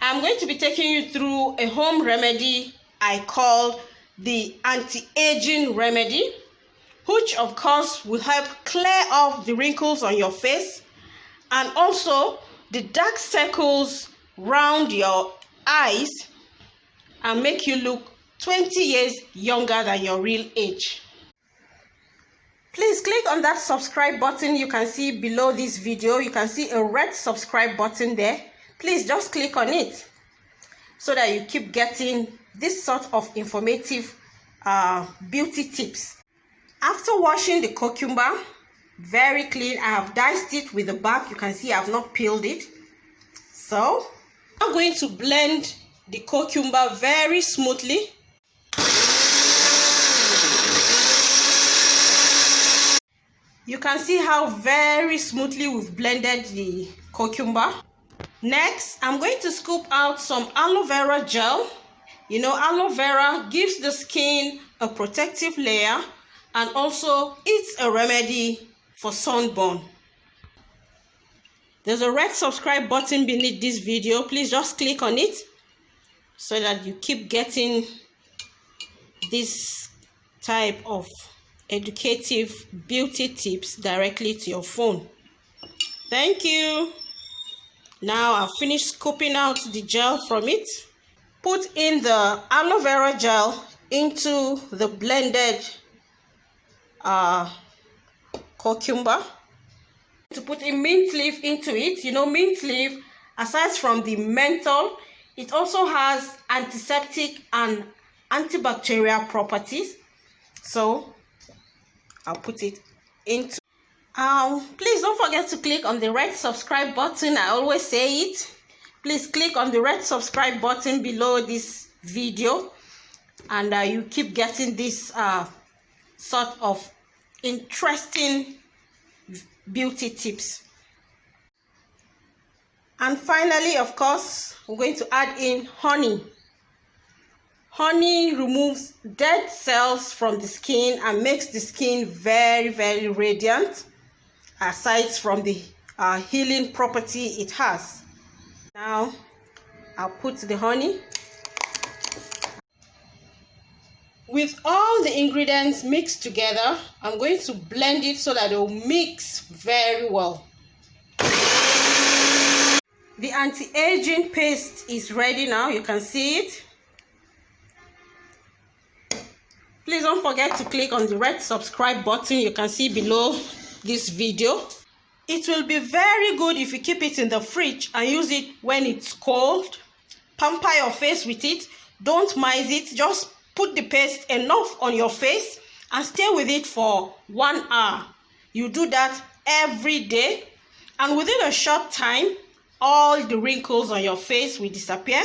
I'm going to be taking you through a home remedy I call the anti-aging remedy, which of course will help clear off the wrinkles on your face and also the dark circles round your eyes and make you look 20 years younger than your real age. Please click on that subscribe button you can see below this video. You can see a red subscribe button there. Please just click on it so that you keep getting this sort of informative beauty tips. After washing the cucumber very clean, I have diced it with the bark. You can see I have not peeled it. So I'm going to blend the cucumber very smoothly. You can see how very smoothly we've blended the cucumber. Next, I'm going to scoop out some aloe vera gel. You know, aloe vera gives the skin a protective layer and also it's a remedy for sunburn. There's a red subscribe button beneath this video. Please just click on it so that you keep getting this type of educative beauty tips directly to your phone. Thank you. Now I've finished scooping out the gel from it. Put in the aloe vera gel into the blended cucumber. To put in mint leaf into it. You know, mint leaf, aside from the menthol, it also has antiseptic and antibacterial properties. So I'll put it into. Please don't forget to click on the red subscribe button. I always say it. Please click on the red subscribe button below this video, and you keep getting this sort of interesting beauty tips. And finally, of course, we're going to add in honey. Honey removes dead cells from the skin and makes the skin very, very radiant, aside from the healing property it has. Now, I'll put the honey. With all the ingredients mixed together, I'm going to blend it so that it will mix very well. The anti-aging paste is ready now. You can see it. Please don't forget to click on the red subscribe button you can see below this video. It will be very good if you keep it in the fridge and use it when it's cold. Pamper your face with it. Don't mice it. Just put the paste enough on your face and stay with it for 1 hour. You do that every day, and within a short time, all the wrinkles on your face will disappear.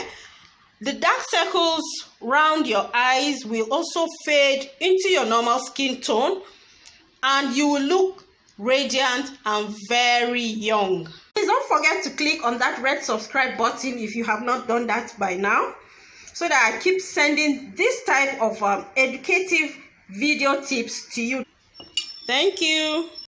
The dark circles around your eyes will also fade into your normal skin tone, and you will look radiant and very young. Please don't forget to click on that red subscribe button if you have not done that by now, so that I keep sending this type of educative video tips to you. Thank you.